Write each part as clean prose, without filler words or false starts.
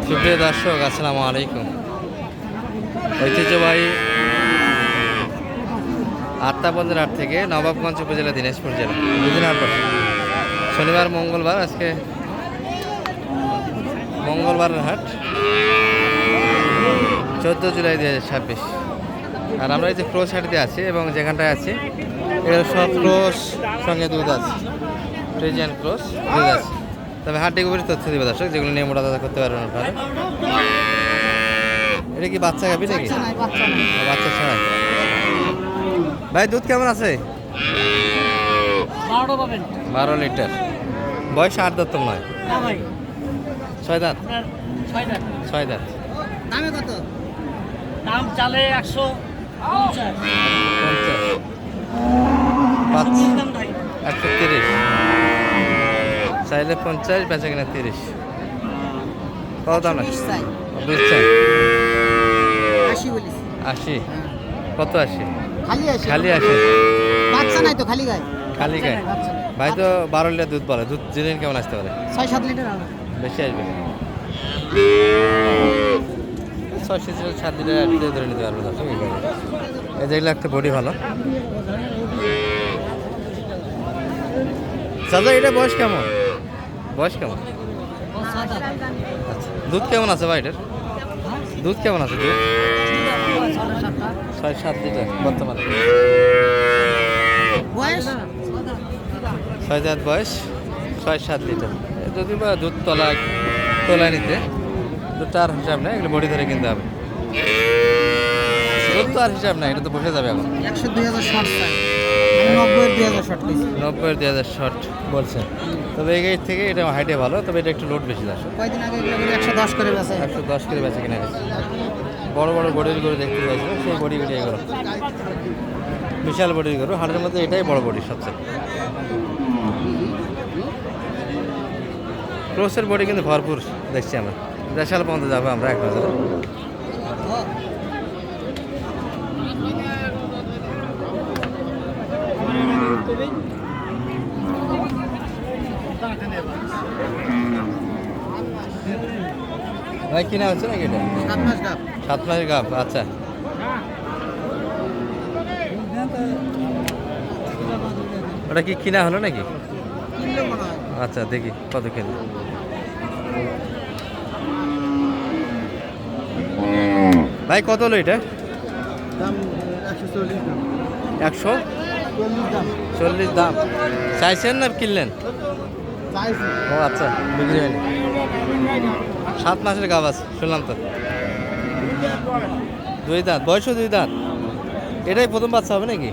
সুপ্রিয় দর্শক, আসসালামু আলাইকুম। ঐতিহ্যবাহী আত্মাবন্দের হাট থেকে নবাবগঞ্জ উপজেলা, দিনাজপুর জেলা, দুদিন হাট বসে। শনিবার, মঙ্গলবার। আজকে মঙ্গলবারের হাট, 14 জুলাই 2026। আর আমরা এই যে ক্রোস হাটতে আছি এবং যেখানটায় আছি এগুলো সব ক্রোস, সঙ্গে দুধ আছে, ফ্রিজিয়ান ক্রোস দুধ আছে। তবে হাটে গভীর তথ্য দেবে দর্শক, যেগুলো নিয়ে মোটা দাদা করতে পারবেন আপনারা। এটা কি বাচ্চা গাভী নাকি? বাচ্চা ছাড়া। ভাই দুধ কেমন আছে? 12 লিটার। বয়স 8 দাঁত তো নয়? 6 দাঁত। 6 দাঁত। দামে কত? দাম চালে 150। 130 চাইলে 50, বেচা কিনা 30। কত দাম? 20 চাই। 80। কত 80? খালি 80। বাচ্চা নাই তো, খালি গায়। খালি গায়ে। ভাই তো 12 লিটার দুধ বলে। দুধ দিন কেমন আসতে পারে? 6-7 লিটার হবে। বেশি আসবে। 6-7 লিটার ধরে নিতে পারবো দর্শক। এই যেগুলো একটা বডি ভালো। দাদা এটা বয়স কেমন? আচ্ছা, দুধ কেমন আছে ভাই এটার? দুধ কেমন আছে? দুধ 6-7 লিটার বর্তমানে। বয়স 6 দাঁত বয়স, 6-7 লিটার। যদি বা দুধ তোলায় নিতে, দুধটা আর হিসাব নেই, এগুলো বডি ধরে কিনতে হবে। দুধ তো আর হিসাব নেই, এটা তো বসে যাবে এখন। 102,000 শর্ট চাই। 90,000 শর্ট কইছি। 90,000 শর্ট বলছেন। তবে এই গেট থেকে এটা হাইটে ভালো, তবে এটা একটু লোড বেশি আসে। কয়দিন আগে এগুলো করে 110 করে বেচে। 110 করে বেচে কিনা গেছে। বড় বড় বডির গরু দেখতে চাইছিল, সেই বডিগুলি এগুলো বিশাল বডির গরু। হাটের মধ্যে এটাই বড় বডি সবচেয়ে। ক্রোসের বডি কিন্তু ভরপুর দেখছি আমরা। দেশাল পর্যন্ত যাবো আমরা এক নজরে। ভাই কিনা হচ্ছে নাকি এটা? 7 মাস গাব। 7 মাসের গাব। আচ্ছা, ওটা কি কিনা হলো নাকি? কিনলে মনে হয়। আচ্ছা, দেখি কত কিলো। ভাই কত হলো এটা? দাম 140 দাম। 140 দাম চাইছেন না কিনলেন? চাইছি। ও আচ্ছা, বিক্রি হয়নি। 7 মাসের গাব আছে শুনলাম তো। 2 দাঁত, বয়সও 2 দাঁত। এটাই প্রথম বাচ্চা হবে নাকি?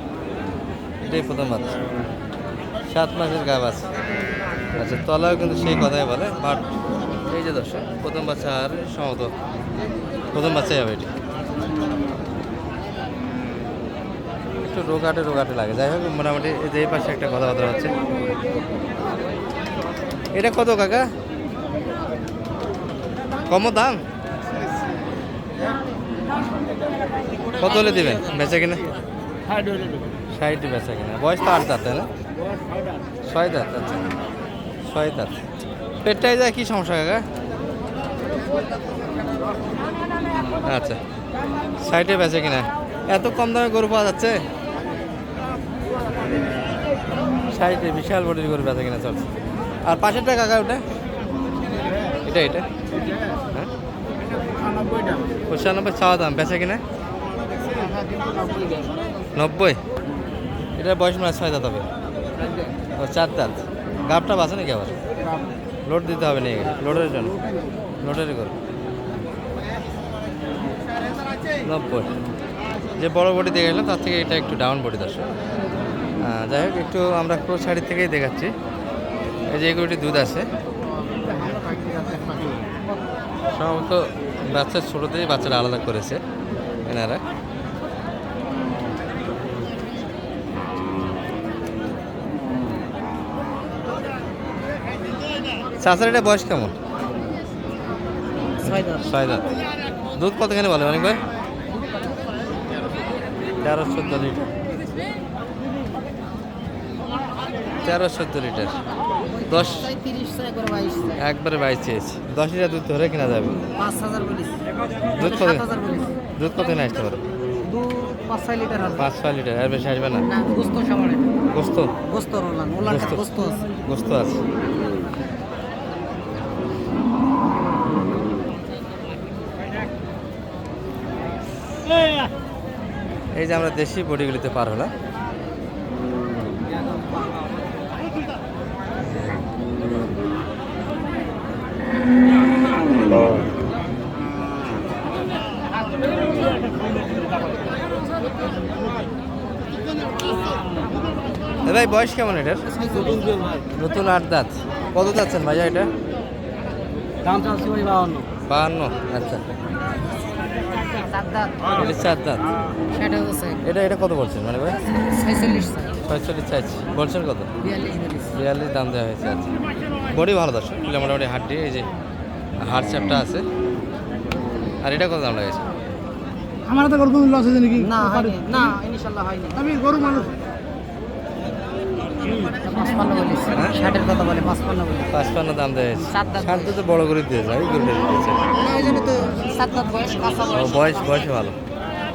এটাই প্রথম বাচ্চা। 7 মাসের গাব আছে। আচ্ছা, তলাও কিন্তু সেই কথাই বলে। বাট এই যে দর্শক, প্রথম বাচ্চা আর সম্ভবত প্রথম বাচ্চাই হবে এটি। একটু রোগাটে লাগে। যাই হোক, মোটামুটি এই যে এই পাশে একটা কথাবার্তা হচ্ছে। এটা কত কাকা? কম দাম? কত হলে দিবেন বেচা কিনা? 60 বেচা কিনা। বয়স তো 8 দাঁত, তাই না? 6 দাঁত। আচ্ছা, 6 দাঁত। পেটটাই যায়, কি সমস্যা কাকা? আচ্ছা, 60 বেচা কিনা। এত কম দামে গরু পাওয়া যাচ্ছে? 60 বিশাল বডির গরু বেচা কিনা চলছে। আর পাশেরটা কাকা ওটা? এটা হ্যাঁ, 95 চাওয়া দাম, বেচা কিনা 90। এটার বয়স মানে 6 দাঁত হবে। ও 4 দাঁত। গাবটা বাঁচে নাকি আবার? লোড দিতে হবে নাকি? লোডের জন্য, লোডের গরু। 90। যে বড় বডি দেখে গেলাম তার থেকে এটা একটু ডাউন বডি দর্শক। যাই হোক, একটু আমরা ক্রোস শাড়ির থেকেই দেখাচ্ছি। এই যে এগুলোটি দুধ আছে সম্ভবত। বাচ্চার ছোটোতেই বাচ্চারা আলাদা করেছে এনারা। চাচার এটা বয়স কেমন? 6 দাঁত। দুধ কতখানি বলে অনেক ভাই? 13-14 লিটার। 13-14 লিটার। 10 চাই 30 চাই একবার 22 চাই একবারে 22 চেয়েছি। 10 লিটার দুধ ধরে কিনা যাবে। 5000 বলিস দুধ কত 7000 বলিস দুধ কত নিয়ে আসতে পারো? দুধ 5-6 লিটার হবে 5-6 লিটার, আর বেশি আসবে না। না গোস্ত সামনে গোস্ত গোস্ত রোলান ওলানটা গোস্ত। গোস্ত আছে গোস্ত আছে। এই যে আমরা দেশি বডিগুলিতে পার হলাম। এ ভাই বয়স কেমন এটার? নতুন 8 দাঁত। কত যাচ্ছেন ভাইয়া এটা? দাম চাচ্ছি ভাই 52। আচ্ছা, 7 দাঁত এটা 4 দাঁত। 60,000 চাই এটা কত বলছেন মানে ভাই? 46 চাই 45 চাইছি। বলছেন কত? 42 বলিস 42 দাম দেওয়া হয়েছে। আচ্ছা, বডি ভালো দর্শক, এগুলো মোটামুটি হাড্ডি, এই যে হাড় চ্যাপটা আছে। আর এটা কত দাম লাগেছে? আমার তো গরু লস হয়েছে নাকি? না হয়নি না ইনশাআল্লাহ হয়নি আমি গরু মানুষ 55 বলিস 60 কথা বলে 55 বলিস 55 দাম দেওয়া হয়েছে। 7 দাঁত 7 দাঁতে বড় করে দিয়েছে, আমি গরুটা দিয়েছে। না ওই জন্য তো 7 দাঁত বয়স কাঁচা ও বয়স বয়সে ভালো,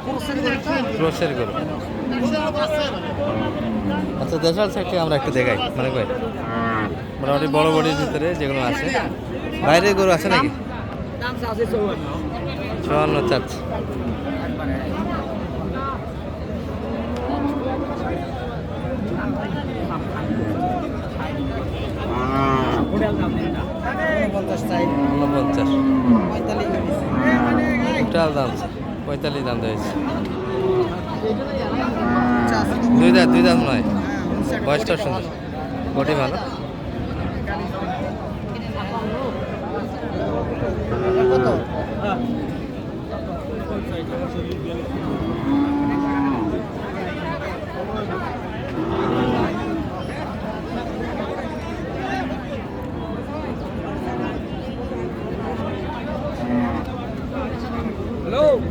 পুরুষের গরু ক্রসের গরু। আচ্ছা, দেশাল সাইড থেকে আমরা একটু দেখাই মানে ভাই, মোটামুটি বড় বডির ভিতরে যেগুলো আছে। বাইরের গরু আছে নাকি? দাম চাচ্ছে 54 চাচ্ছে। পঞ্চাশ চাই 49 45 টোটাল দাম 45 দাম দিয়েছে। চাষ দুই দাম নয়, বয়সটা সুন্দর, বডি ভালো। কত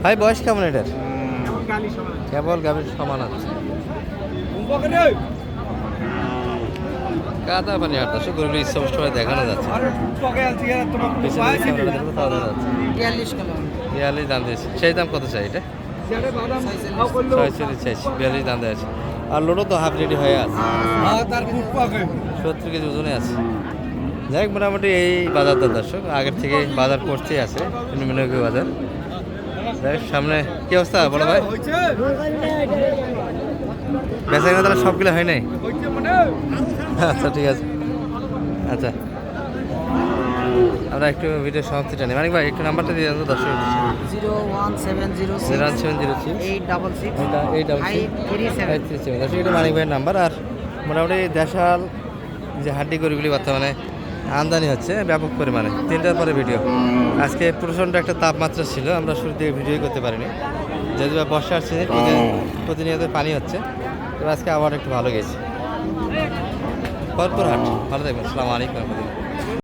ভাই বয়স কেমন এটার? কেবল গাভীর সমান আছে। কাদা পানি হাঁটতেছে, গরুগুলো ইচ্ছামষ্টভাবে দেখানো যাচ্ছে। পিছনে যে ক্যামেরাটা দেখবো তাও দেখা যাচ্ছে। 42 কিলো 42 দাম দিয়েছে। সেই দাম কত চাই এটা? 46 চাইছি, 42 দাম দেওয়া আছে। আর লোডও তো হাফ রেডি হয়ে আছে, 70 কেজি ওজনে আছে। যাই হোক, মোটামুটি এই বাজারটা দর্শক আগের থেকে বাজার করতেই আছে, মিনমিনকি বাজার। যাই হোক, সামনে কি অবস্থা বলো ভাই? বেচা কিনা তাহলে সবগুলো হয় নাই? আচ্ছা ঠিক আছে। আচ্ছা, আমরা একটু ভিডিও সমাপ্তিটা নিই। মানিক ভাই একটু নাম্বারটা দিয়ে দেন তো দর্শক। 01706 866 দর্শক, এটা মানিক ভাইয়ের নাম্বার। আর মোটামুটি দেশাল যে হাড্ডি গরুগুলি বর্তমানে আমদানি হচ্ছে ব্যাপক পরিমাণে। 3টার পরে ভিডিও। আজকে প্রচণ্ড একটা তাপমাত্রা ছিল, আমরা শুরু থেকে ভিডিও করতে পারিনি, যেহেতু বর্ষার সিজনে প্রতিনিয়ত পানি হচ্ছে। তো আজকে আবার একটু ভালো গেছে। ভরপুর হাট। ভালো থাকবেন। আসসালামু আলাইকুম।